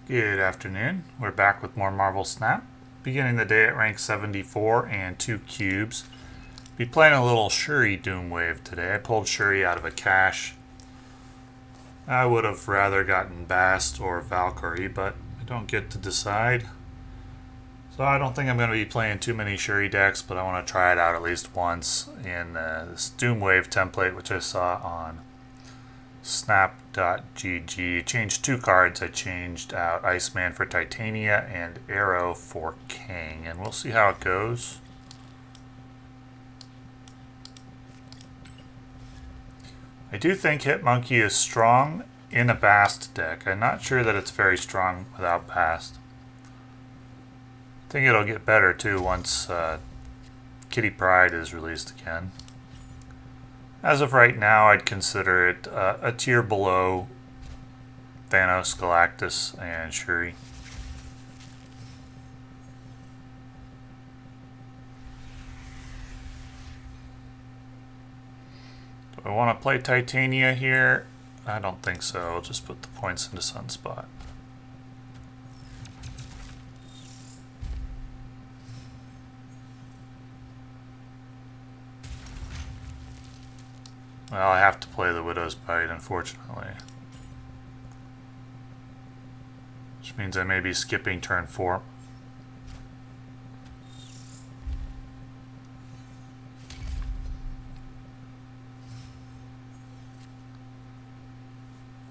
Good afternoon. We're back with more Marvel Snap. Beginning the day at rank 74 and 2 cubes. Be playing a little Shuri DoomWave today. I pulled Shuri out of a cache. I would have rather gotten Bast or Valkyrie, but I don't get to decide. So I don't think I'm going to be playing too many Shuri decks, but I want to try it out at least once in this DoomWave template, which I saw on snap.gg. Changed two cards. I changed out Iceman for Titania and Arrow for King, and we'll see how it goes. I do think Hitmonkey is strong in a Bast deck. I'm not sure that it's very strong without Bast. I think it'll get better too once Kitty Pryde is released again. As of right now, I'd consider it a tier below Thanos, Galactus, and Shuri. Do I want to play Titania here? I don't think so. I'll just put the points into Sunspot. Well, I have to play the Widow's Bite, unfortunately. Which means I may be skipping turn 4.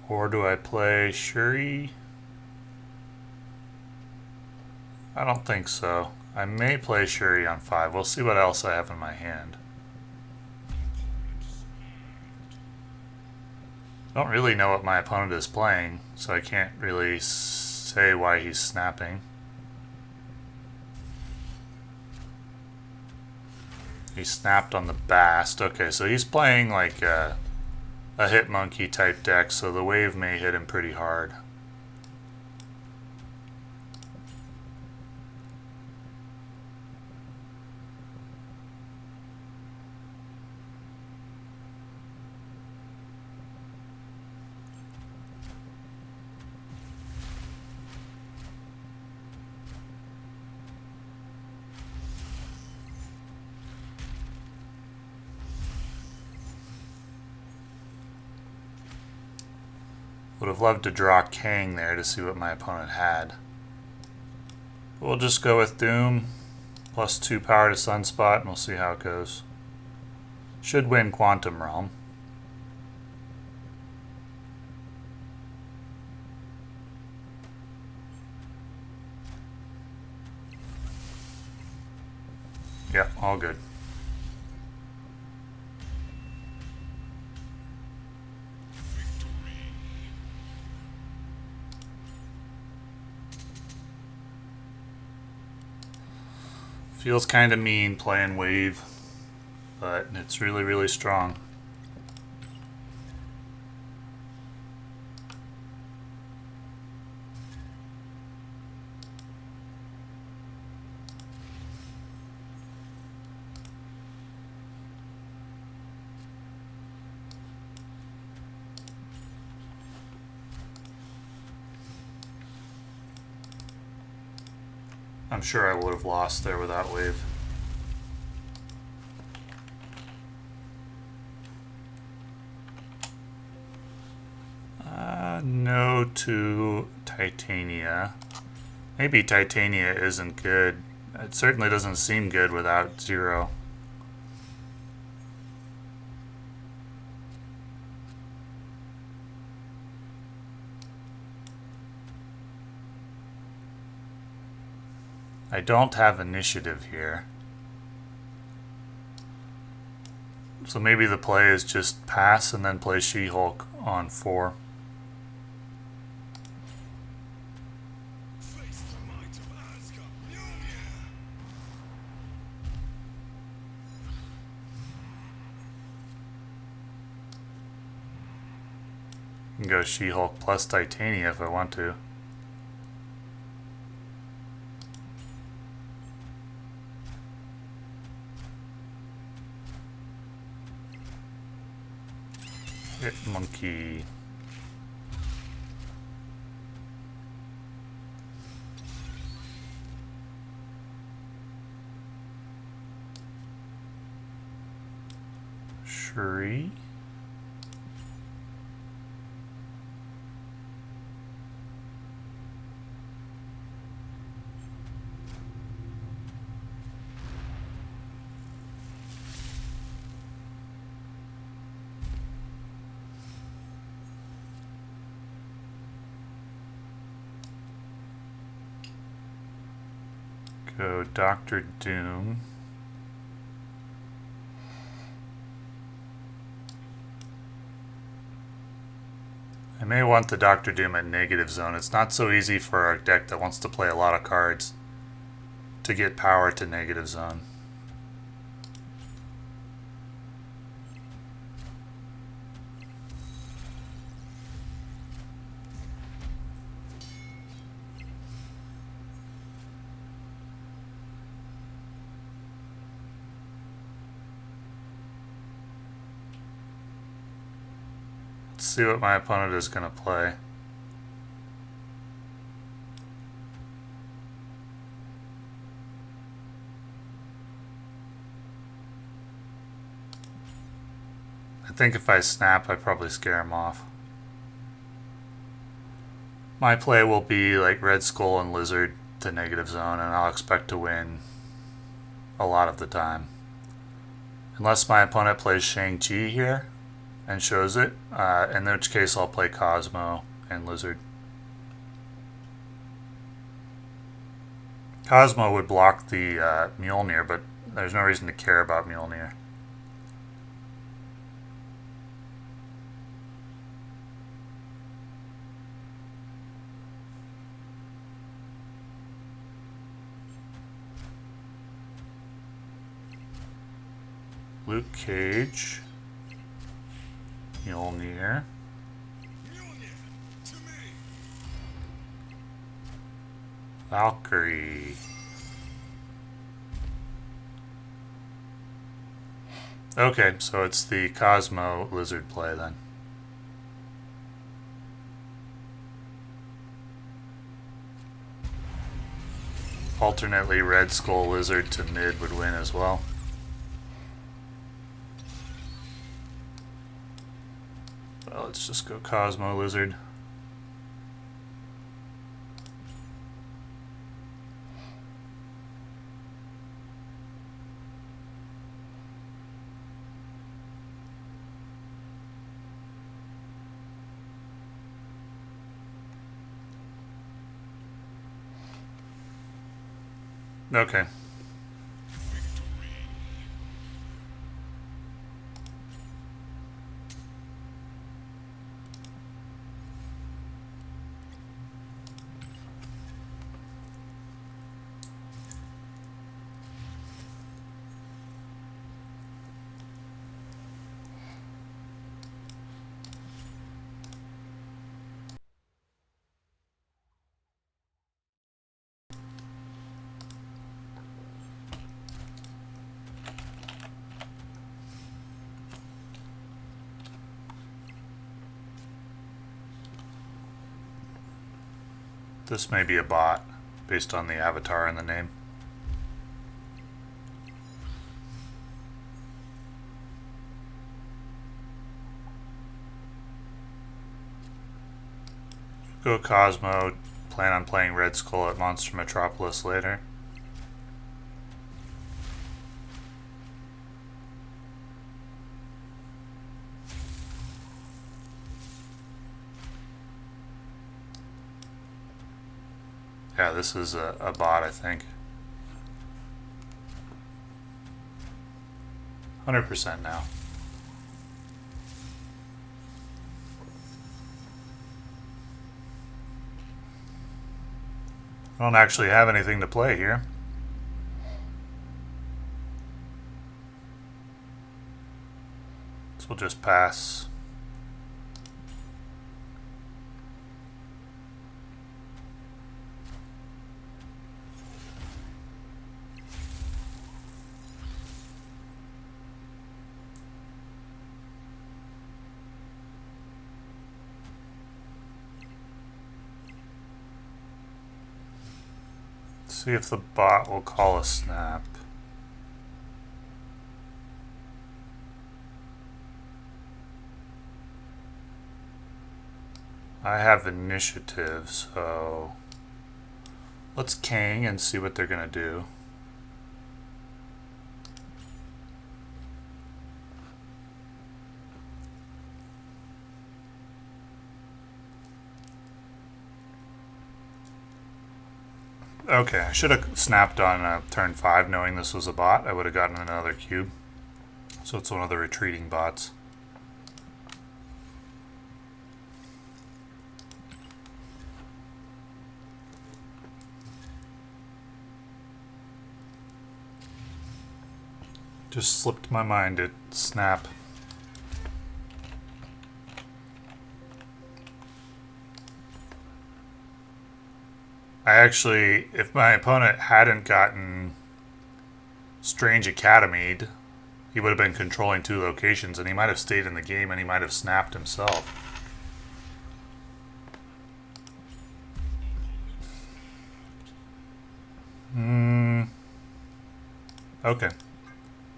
Or do I play Shuri? I don't think so. I may play Shuri on 5. We'll see what else I have in my hand. I don't really know what my opponent is playing, so I can't really say why he's snapping. He snapped on the Bast. Okay, so he's playing like a Hitmonkey type deck, so the wave may hit him pretty hard. Would have loved to draw Kang there to see what my opponent had. We'll just go with Doom, plus 2 power to Sunspot, and we'll see how it goes. Should win Quantum Realm. Yep, all good. Feels kind of mean playing wave, but it's really, really strong. I'm sure I would have lost there without wave. No to Titania. Maybe Titania isn't good. It certainly doesn't seem good without 0. I don't have initiative here. So maybe the play is just pass and then play She-Hulk on 4. I can go She-Hulk plus Titania if I want to. Hitmonkey. Shuri. Go Dr. Doom. I may want the Dr. Doom at negative zone. It's not so easy for our deck that wants to play a lot of cards to get power to negative zone. Let's see what my opponent is going to play. I think if I snap, I probably scare him off. My play will be like Red Skull and Lizard to negative zone, and I'll expect to win a lot of the time. Unless my opponent plays Shang-Chi here and shows it, in which case I'll play Cosmo and Lizard. Cosmo would block the Mjolnir, but there's no reason to care about Mjolnir. Luke Cage, Mjolnir, Valkyrie. Okay, so it's the Cosmo Lizard play then. Alternately, Red Skull Lizard to mid would win as well. Well, let's just go Cosmo Lizard. Okay. This may be a bot, based on the avatar and the name. Go Cosmo, plan on playing Red Skull at Monster Metropolis later. Yeah, this is a bot, I think. 100% now. I don't actually have anything to play here. So we'll just pass. See if the bot will call a snap. I have initiative, so let's Kang and see what they're gonna do. Okay, I should have snapped on turn 5 knowing this was a bot. I would have gotten another cube. So it's one of the retreating bots. Just slipped my mind to snap. I actually, if my opponent hadn't gotten Strange Academied, he would have been controlling 2 locations and he might have stayed in the game and he might have snapped himself. Okay.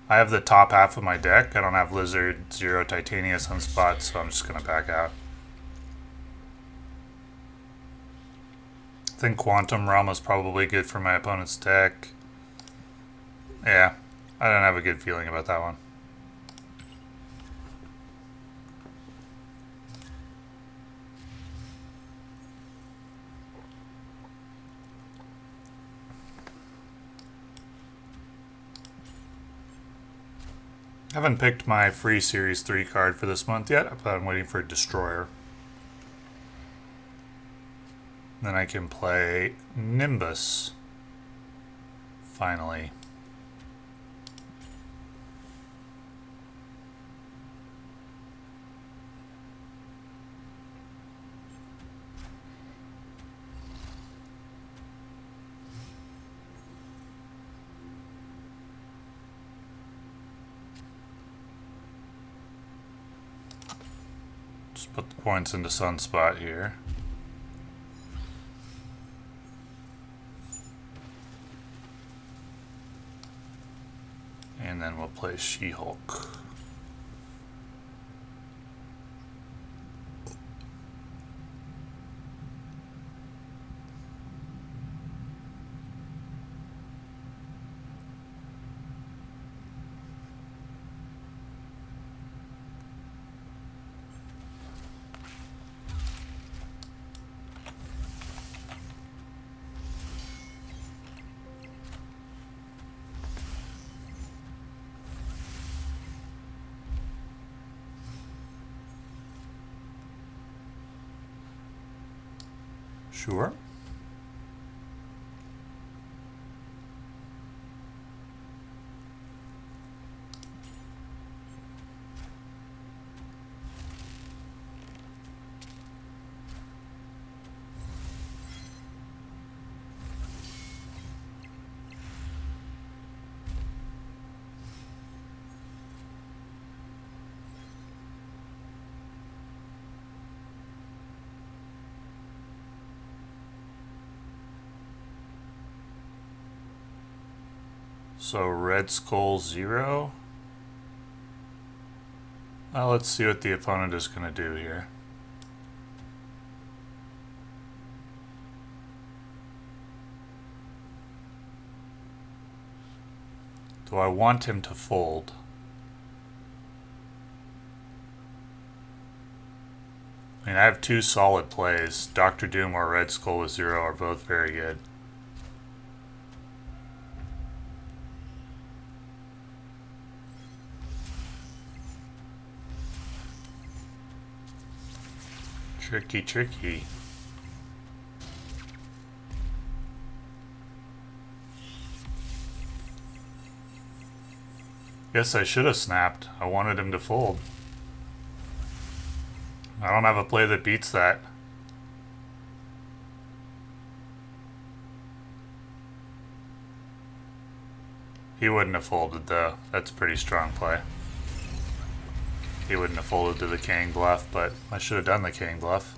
I have the top half of my deck. I don't have Lizard, Zero, Titania, Sunspot, so I'm just going to back out. I think Quantum Realm is probably good for my opponent's deck. Yeah, I don't have a good feeling about that one. I haven't picked my free Series 3 card for this month yet, but I'm waiting for Destroyer. Then I can play Nimbus. Finally. Just put the points into Sunspot here. And then we'll play She-Hulk. Sure. So Red Skull 0. Well, let's see what the opponent is going to do here. Do I want him to fold? I mean, I have 2 solid plays. Dr. Doom or Red Skull with 0 are both very good. Tricky, tricky. Guess I should have snapped. I wanted him to fold. I don't have a play that beats that. He wouldn't have folded though. That's a pretty strong play. He wouldn't have folded to the Kang bluff, but I should have done the Kang bluff.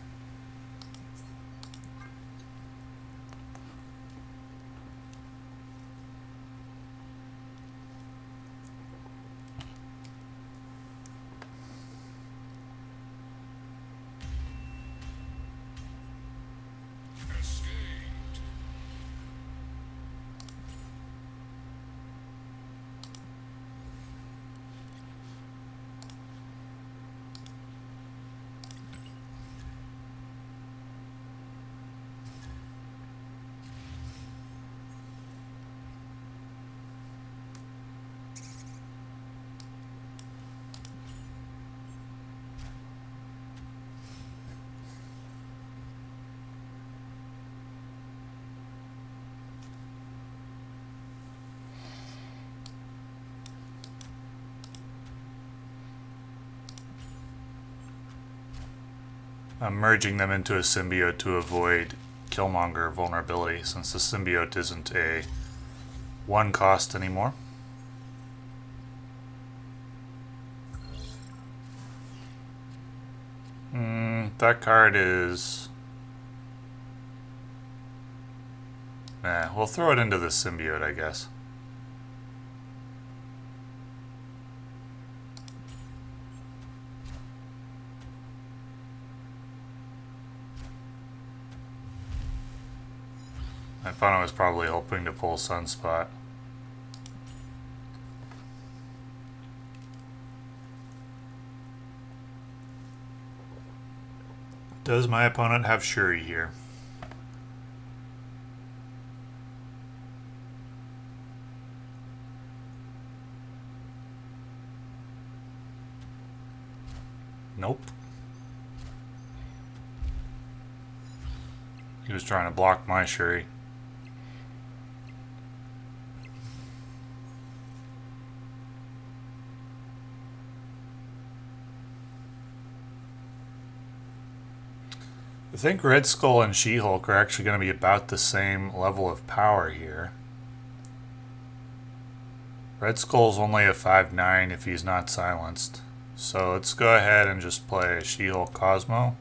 I'm merging them into a symbiote to avoid Killmonger vulnerability, since the symbiote isn't a 1 cost anymore. That card is... we'll throw it into the symbiote, I guess. My opponent was probably hoping to pull Sunspot. Does my opponent have Shuri here? Nope. He was trying to block my Shuri. I think Red Skull and She-Hulk are actually going to be about the same level of power here. Red Skull's only a 5/9 if he's not silenced. So let's go ahead and just play She-Hulk Cosmo.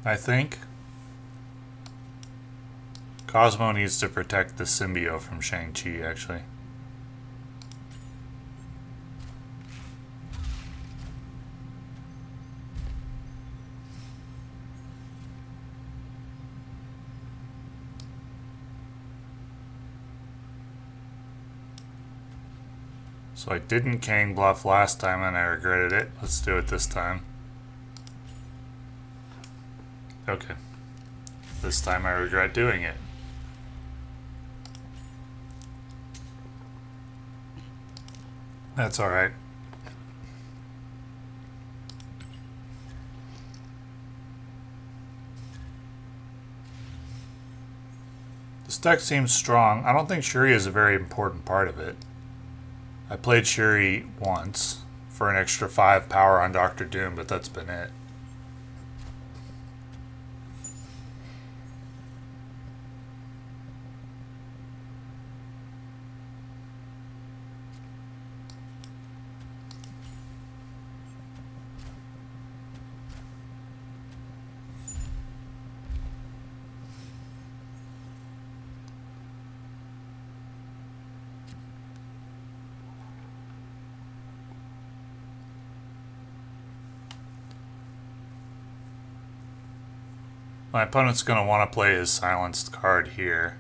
I think Cosmo needs to protect the symbiote from Shang-Chi, actually. So I didn't Kang bluff last time and I regretted it. Let's do it this time. Okay. This time I regret doing it. That's alright. This deck seems strong. I don't think Shuri is a very important part of it. I played Shuri once for an extra 5 power on Doctor Doom, but that's been it. My opponent's going to want to play his silenced card here.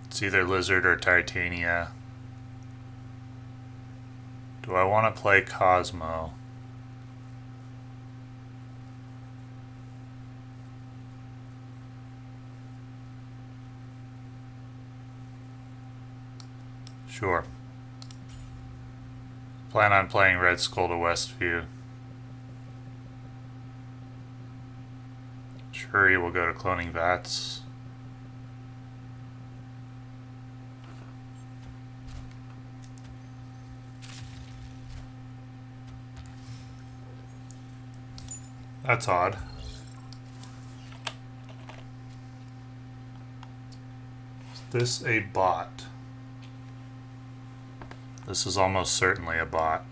It's either Lizard or Titania. Do I want to play Cosmo? Sure. Plan on playing Red Skull to Westview. Shuri will go to Cloning Vats. That's odd. Is this a bot? This is almost certainly a bot.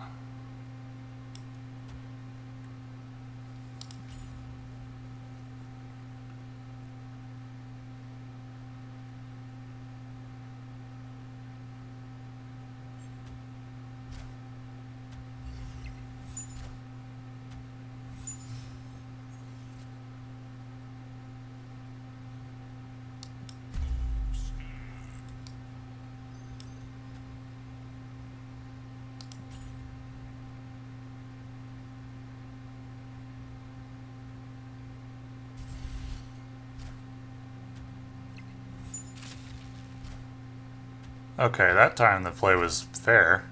Okay, that time the play was fair.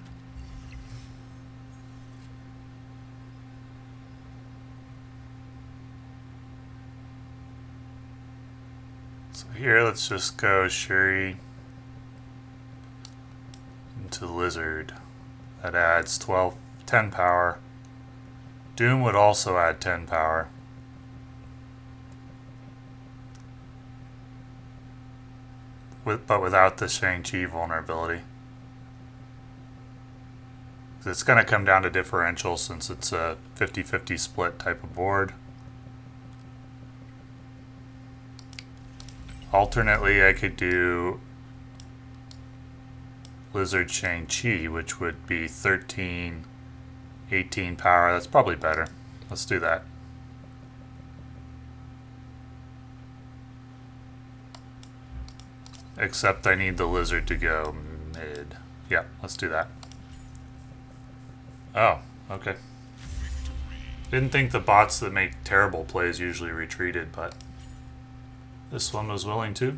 So here, let's just go Shuri to Lizard. That adds 10 power. Doom would also add 10 power. But without the Shang-Chi vulnerability. It's going to come down to differential since it's a 50-50 split type of board. Alternately, I could do Lizard Shang-Chi, which would be 13, 18 power. That's probably better. Let's do that. Except I need the Lizard to go mid. Yeah, let's do that. Oh, okay. Didn't think the bots that make terrible plays usually retreated, but this one was willing to.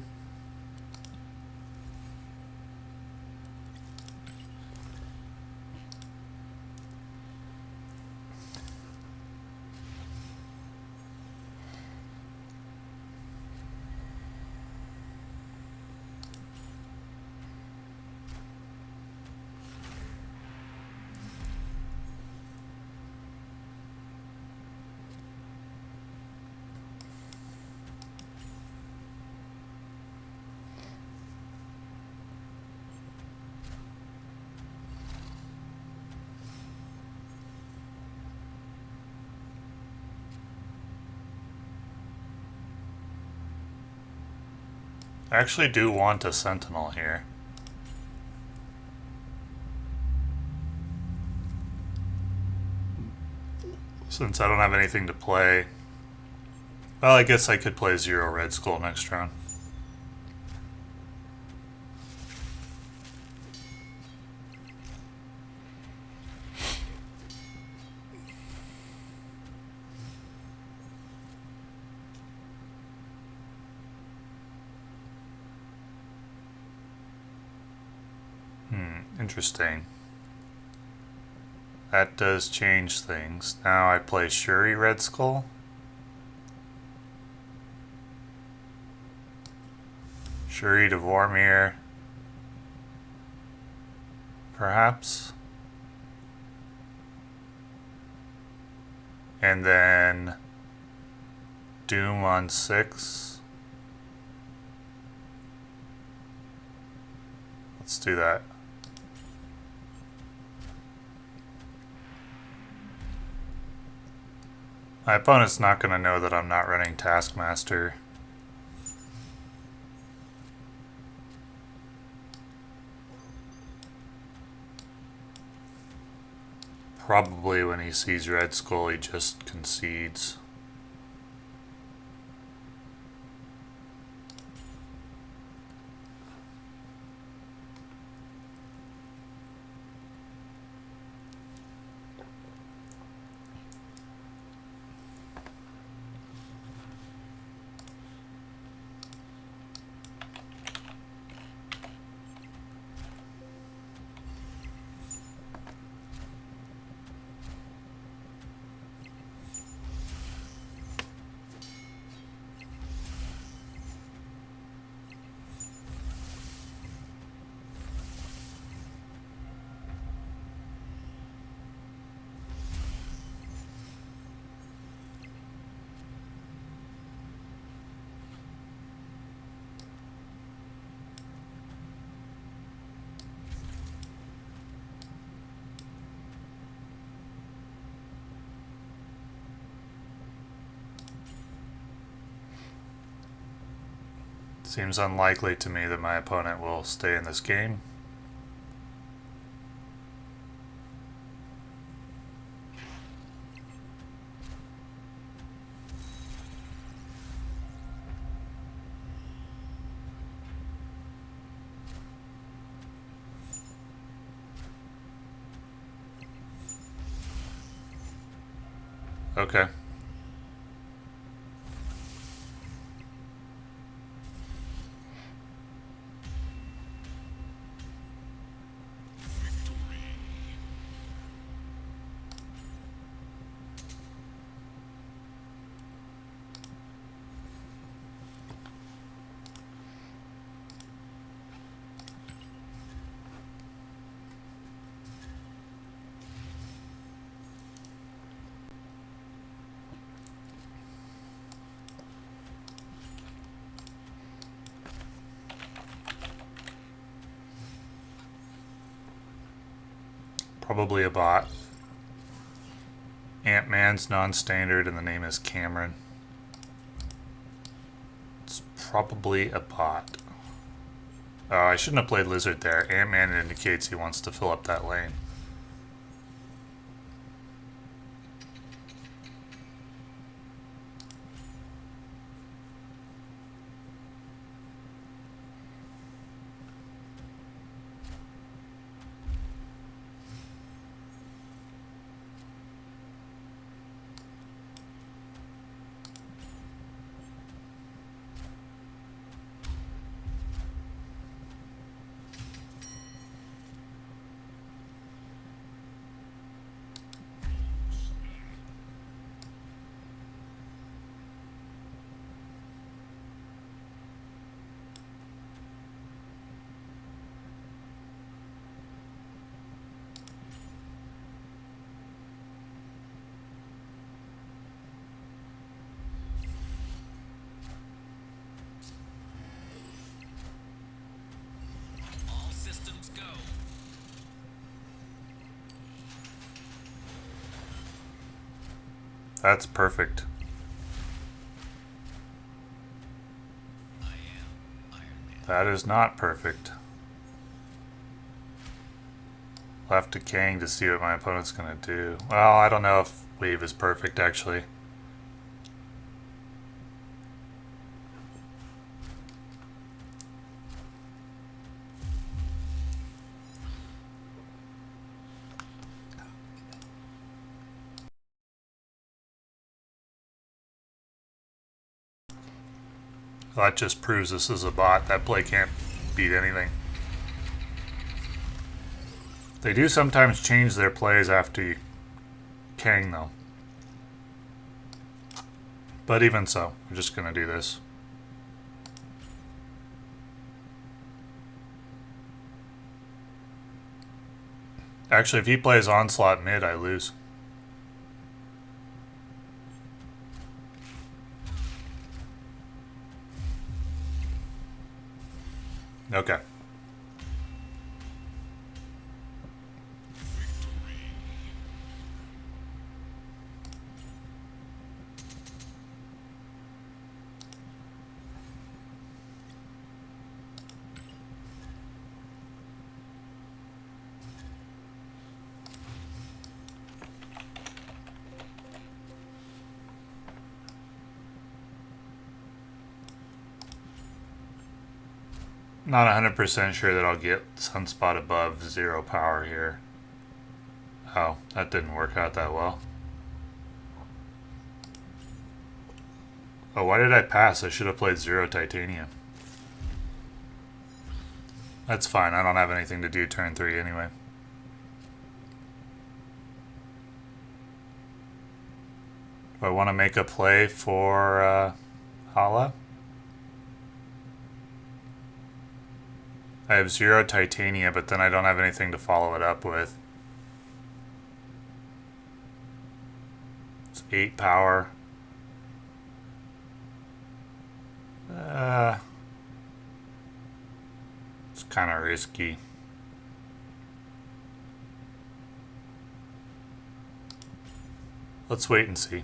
I actually do want a Sentinel here. Since I don't have anything to play. Well, I guess I could play 0 Red Skull next round. Interesting. That does change things. Now I play Shuri Red Skull. Shuri to Vormir. Perhaps. And then Doom on 6. Let's do that. My opponent's not going to know that I'm not running Taskmaster. Probably when he sees Red Skull, he just concedes. Seems unlikely to me that my opponent will stay in this game. Okay. Probably a bot. Ant-Man's non-standard and the name is Cameron. It's probably a bot. Oh, I shouldn't have played Lizard there. Ant-Man indicates he wants to fill up that lane. That's perfect. That is not perfect. Left to Kang to see what my opponent's going to do. Well, I don't know if wave is perfect, actually. Well, that just proves this is a bot. That play can't beat anything. They do sometimes change their plays after you Kang, though. But even so, we're just going to do this. Actually, if he plays Onslaught mid, I lose. Okay. Not 100% sure that I'll get Sunspot above 0 power here. Oh, that didn't work out that well. Oh, why did I pass? I should have played 0 Titanium. That's fine, I don't have anything to do turn 3 anyway. Do I want to make a play for Hala? I have 0 Titania, but then I don't have anything to follow it up with. It's 8 power. It's kind of risky. Let's wait and see.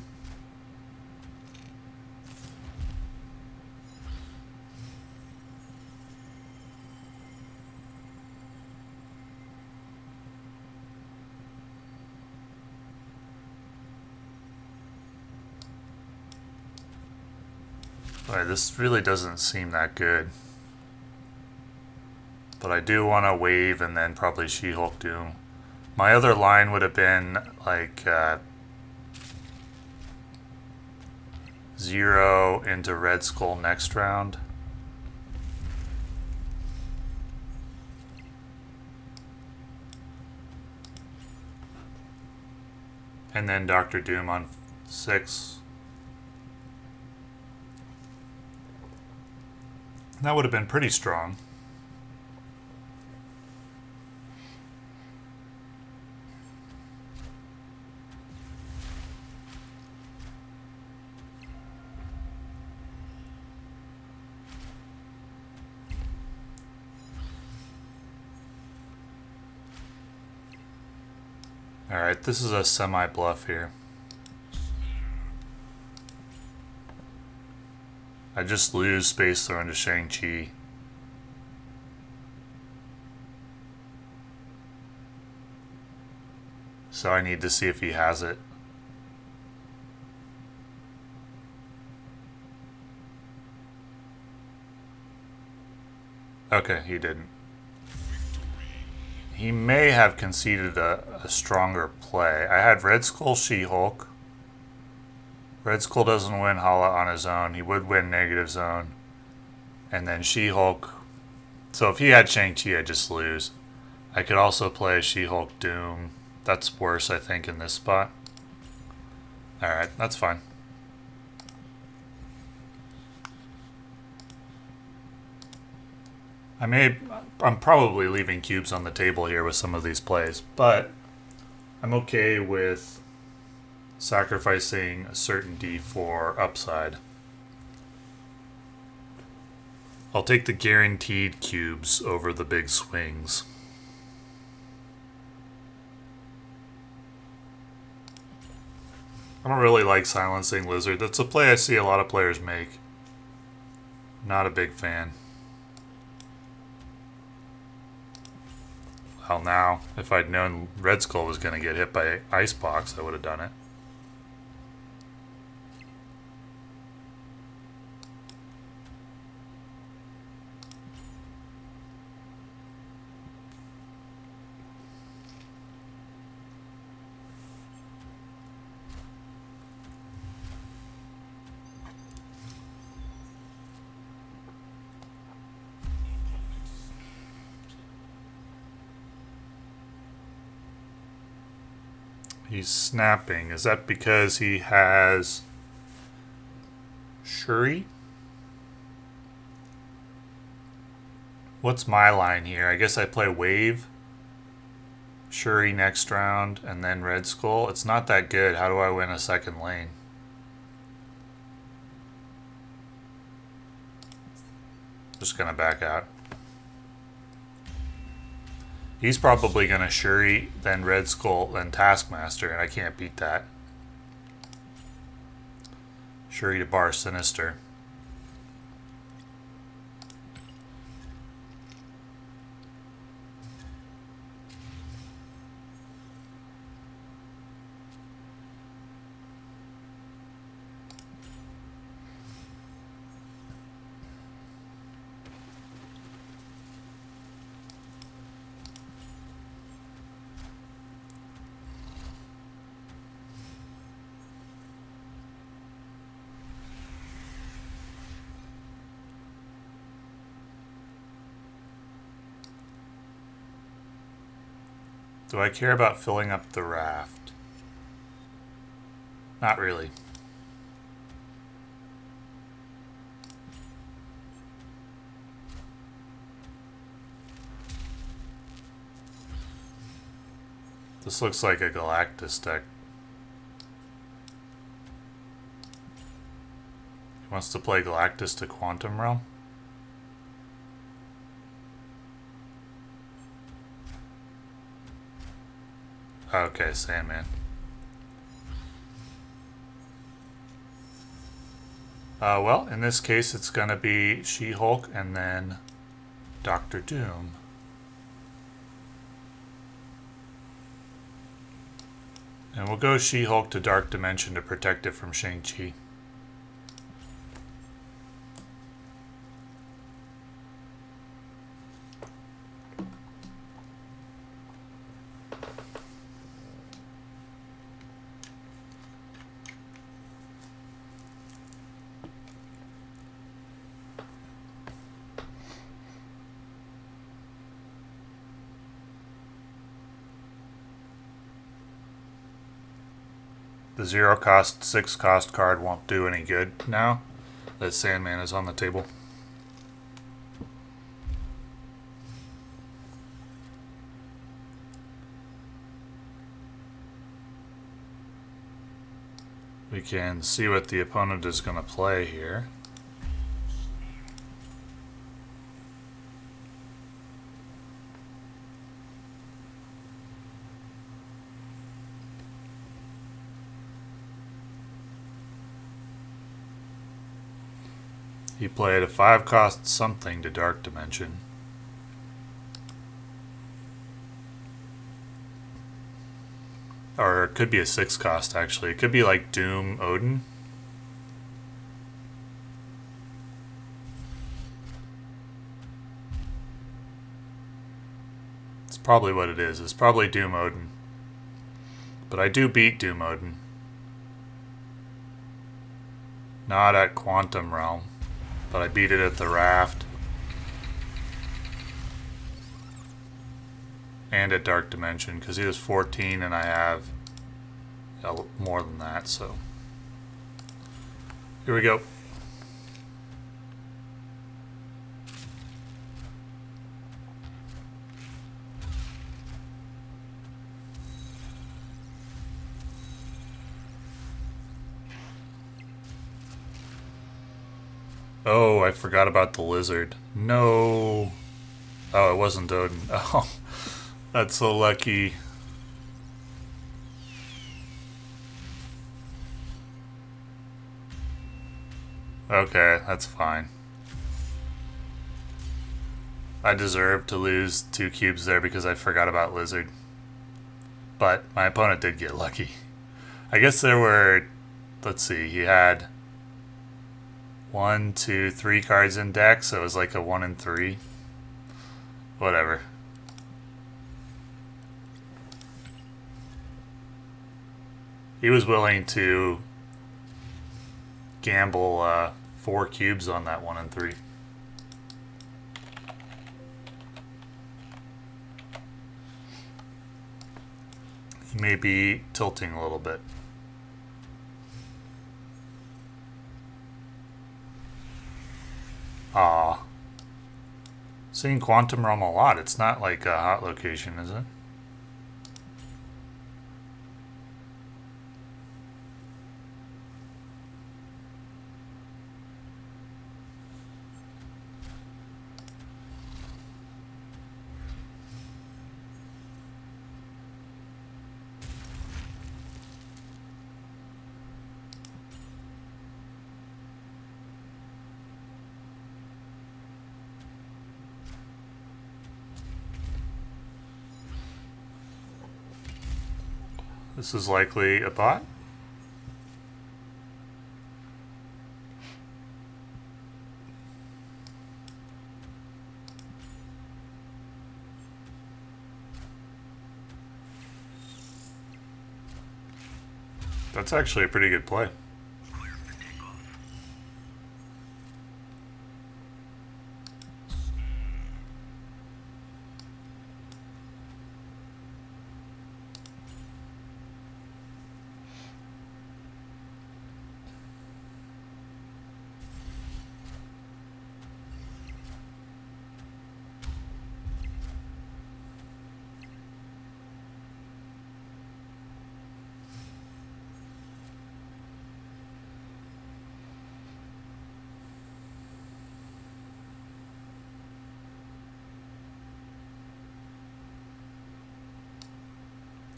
Boy, this really doesn't seem that good. But I do want to wave and then probably She-Hulk Doom. My other line would have been like 0 into Red Skull next round. And then Dr. Doom on 6. That would have been pretty strong. Alright, this is a semi-bluff here. I just lose Space Throne to Shang-Chi. So I need to see if he has it. Okay, he didn't. He may have conceded a stronger play. I had Red Skull She-Hulk. Red Skull doesn't win Hala on his own. He would win Negative Zone. And then She-Hulk. So if he had Shang-Chi, I'd just lose. I could also play She-Hulk Doom. That's worse, I think, in this spot. Alright, that's fine. I'm probably leaving cubes on the table here with some of these plays, but I'm okay with sacrificing a certainty for upside. I'll take the guaranteed cubes over the big swings. I don't really like silencing Lizard. That's a play I see a lot of players make. Not a big fan. Well, now, if I'd known Red Skull was going to get hit by Icebox, I would have done it. He's snapping. Is that because he has Shuri? What's my line here? I guess I play Wave, Shuri next round, and then Red Skull. It's not that good. How do I win a second lane? Just gonna back out. He's probably going to Shuri, then Red Skull, then Taskmaster, and I can't beat that. Shuri to bar Sinister. Do I care about filling up the raft? Not really. This looks like a Galactus deck. He wants to play Galactus to Quantum Realm? Okay, Sandman. Well, in this case, it's going to be She-Hulk and then Doctor Doom. And we'll go She-Hulk to Dark Dimension to protect it from Shang-Chi. The 0 cost, 6 cost card won't do any good now that Sandman is on the table. We can see what the opponent is going to play here. He played a 5 cost something to Dark Dimension. Or it could be a 6 cost actually. It could be like Doom Odin. It's probably what it is. It's probably Doom Odin. But I do beat Doom Odin. Not at Quantum Realm, but I beat it at the Raft. And at Dark Dimension, because he was 14 and I have more than that, so. Here we go. Oh, I forgot about the lizard. No. Oh, it wasn't Odin. Oh, that's so lucky. Okay, that's fine. I deserved to lose 2 cubes there because I forgot about lizard. But my opponent did get lucky. I guess there were, let's see, he had 1, 2, 3 cards in deck, so it was like a 1 in 3. Whatever. He was willing to gamble 4 cubes on that 1 in 3. He may be tilting a little bit. Ah, seeing Quantum Realm a lot. It's not like a hot location, is it? This is likely a bot. That's actually a pretty good play.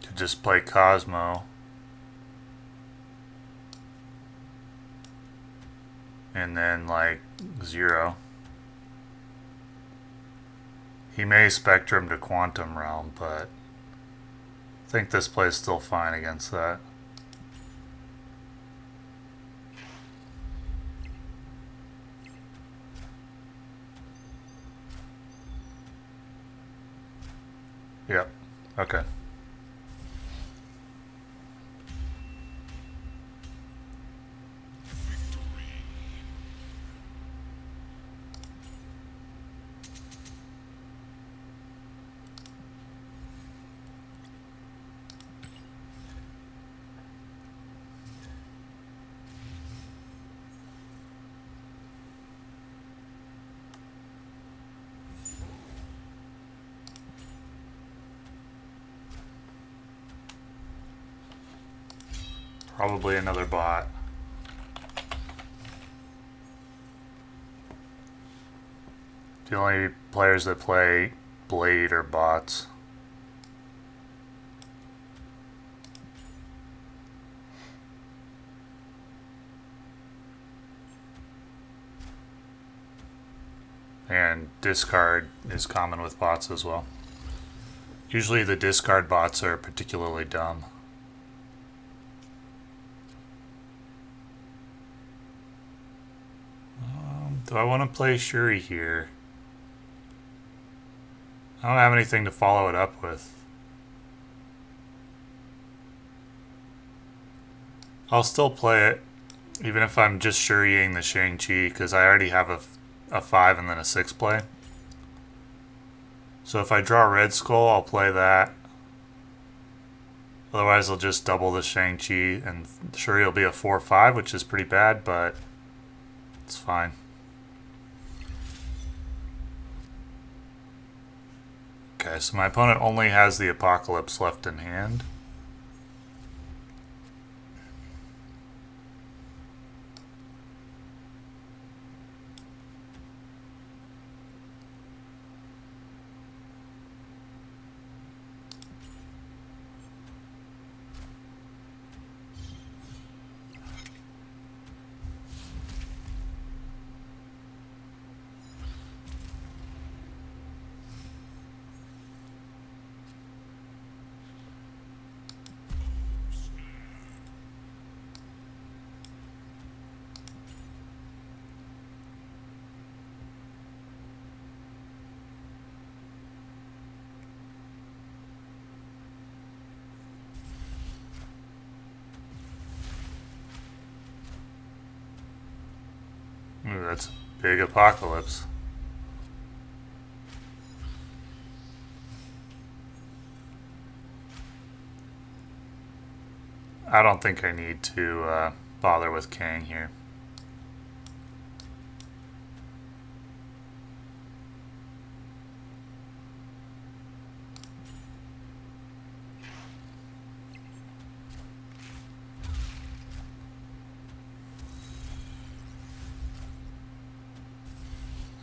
Could just play Cosmo. And then like 0. He may Spectrum to Quantum Realm, but I think this play is still fine against that. Yep. Okay. Probably another bot. The only players that play Blade are bots. And discard is common with bots as well. Usually the discard bots are particularly dumb. Do I want to play Shuri here? I don't have anything to follow it up with. I'll still play it, even if I'm just Shuriing the Shang-Chi, because I already have a 5 and then a 6 play. So if I draw Red Skull, I'll play that. Otherwise, I'll just double the Shang-Chi, and Shuri will be a 4-5, which is pretty bad, but it's fine. Okay, so my opponent only has the Apocalypse left in hand. Ooh, that's a big Apocalypse. I don't think I need to bother with Kang here.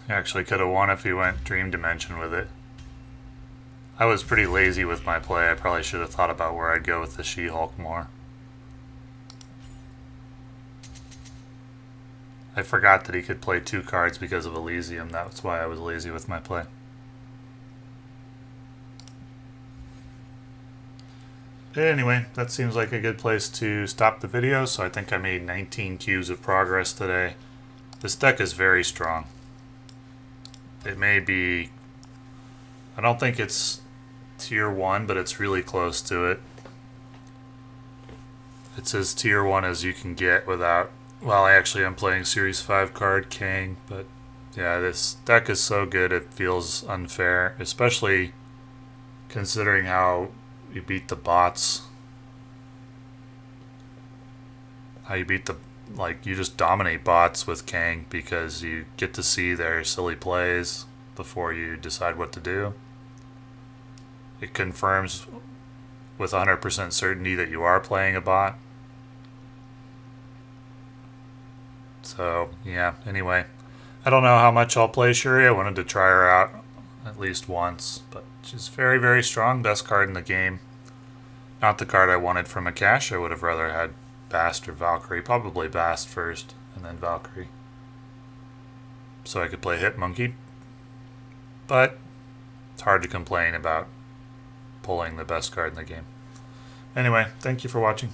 He actually could have won if he went Dream Dimension with it. I was pretty lazy with my play. I probably should have thought about where I'd go with the She-Hulk more. I forgot that he could play 2 cards because of Elysium. That's why I was lazy with my play. But anyway, that seems like a good place to stop the video. So I think I made 19 cubes of progress today. This deck is very strong. It may be... I don't think it's tier 1, but it's really close to it. It's as tier 1 as you can get without... Well, actually I'm playing Series 5 card Kang, but yeah, this deck is so good it feels unfair, especially considering how you beat the bots. How you beat the... Like, you just dominate bots with Kang because you get to see their silly plays before you decide what to do. It confirms with 100% certainty that you are playing a bot. So, yeah, anyway. I don't know how much I'll play Shuri. I wanted to try her out at least once, but she's very, very strong. Best card in the game. Not the card I wanted from a cache. I would have rather had Bast or Valkyrie. Probably Bast first, and then Valkyrie. So I could play Hit Monkey. But it's hard to complain about pulling the best card in the game. Anyway, thank you for watching.